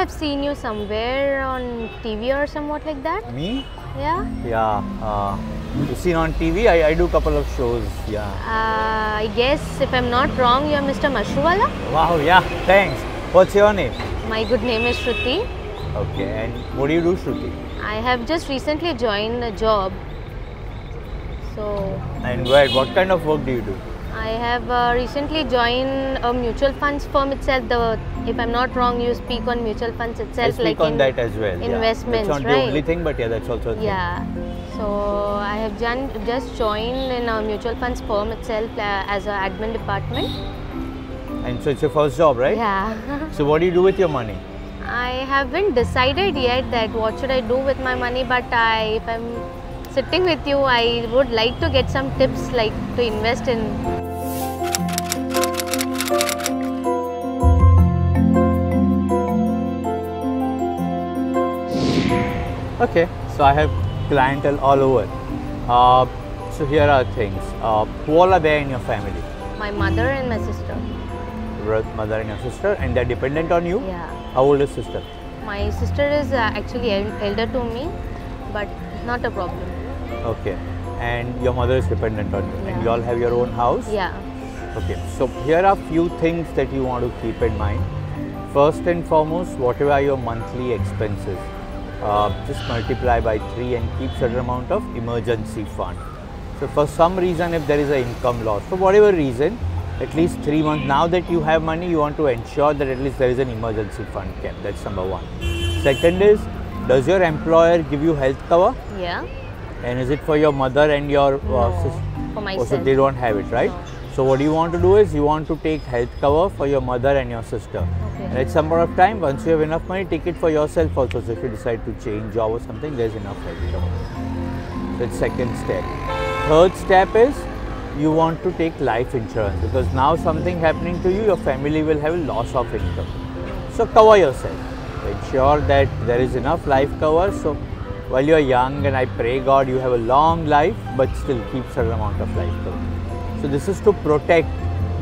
have seen you somewhere on TV or somewhat like that. Me? Yeah. Yeah. You seen on TV? I do couple of shows. Yeah. I guess if I'm not wrong, you're Mr. Mashruwala. Wow. Yeah. Thanks. What's your name? My good name is Shruti. Okay. And what do you do, Shruti? I have just recently joined a job. So. And where? What kind of work do you do? I have recently joined a mutual funds firm itself. If I'm not wrong, you speak on mutual funds itself. I speak on that as well. Investments, That's not right? the only thing, but yeah, that's also a thing. Yeah. So I have just joined in a mutual funds firm itself as an admin department. And so it's your first job, right? Yeah. So what do you do with your money? I haven't decided yet that what should I do with my money, but if I'm sitting with you, I would like to get some tips like to invest in. Okay, so I have clientele all over. So here are things. Who all are there in your family? My mother and my sister. Mother and your sister, and they're dependent on you? Yeah. How old is sister? My sister is actually elder to me, but not a problem. Okay. And your mother is dependent on you. Yeah. And you all have your own house? Yeah. Okay. So here are few things that you want to keep in mind. First and foremost, whatever are your monthly expenses, just multiply by 3 and keep certain amount of emergency fund. So for some reason, if there is an income loss, for whatever reason, at least 3 months, now that you have money, you want to ensure that at least there is an emergency fund kept. That's number one. Second is, does your employer give you health cover? Yeah. And is it for your mother and your sister? For myself. So they don't have it, right? No. So what you want to do is, you want to take health cover for your mother and your sister. Okay. And at some point of time, once you have enough money, take it for yourself also. So if you decide to change job or something, there's enough health cover. That's second step. Third step is, you want to take life insurance, because now something happening to you, your family will have a loss of income. So cover yourself. Ensure that there is enough life cover. So while you are young, and I pray God you have a long life, but still keep certain amount of life cover. So this is to protect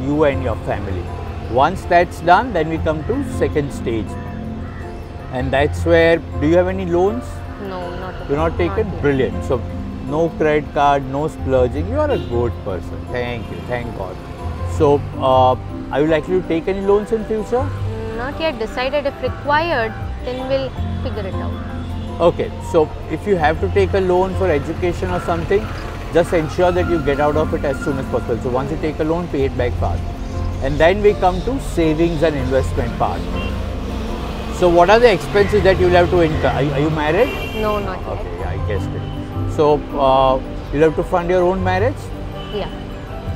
you and your family. Once that's done, then we come to second stage. And that's where, do you have any loans? No, not at all. You're not taken? yet. Brilliant. So no credit card, no splurging. You are a good person. Thank you. Thank God. So are you likely to take any loans in future? Not yet decided. If required, then we'll figure it out. Okay. So if you have to take a loan for education or something, just ensure that you get out of it as soon as possible. So once you take a loan, pay it back fast. And then we come to savings and investment part. So what are the expenses that you'll have to incur? Are you married? No, not yet. Okay, yeah, I guessed it. So you'll have to fund your own marriage? Yeah.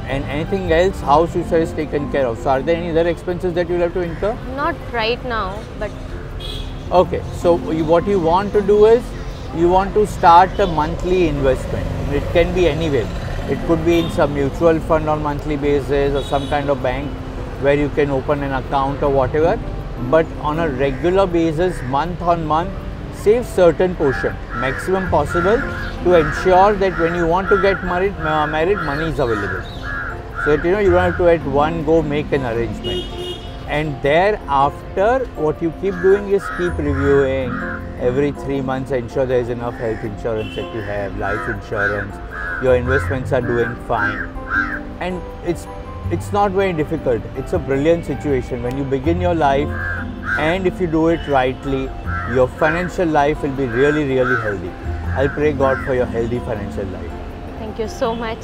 And anything else, house you say is taken care of. So are there any other expenses that you'll have to incur? Not right now, but Okay, so what you want to do is, you want to start a monthly investment. It can be anywhere. It could be in some mutual fund on monthly basis, or some kind of bank where you can open an account or whatever. But on a regular basis, month on month, save certain portion, maximum possible, to ensure that when you want to get married, money is available. So that you don't have to at one go make an arrangement. And thereafter, what you keep doing is keep reviewing every 3 months, ensure there is enough health insurance that you have, life insurance, your investments are doing fine. And it's not very difficult. It's a brilliant situation when you begin your life, and if you do it rightly, your financial life will be really, really healthy. I'll pray God for your healthy financial life. thank you so much.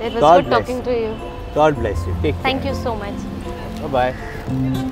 It was God good bless. talking to you. God bless you. Take care. Thank you so much. Bye-bye.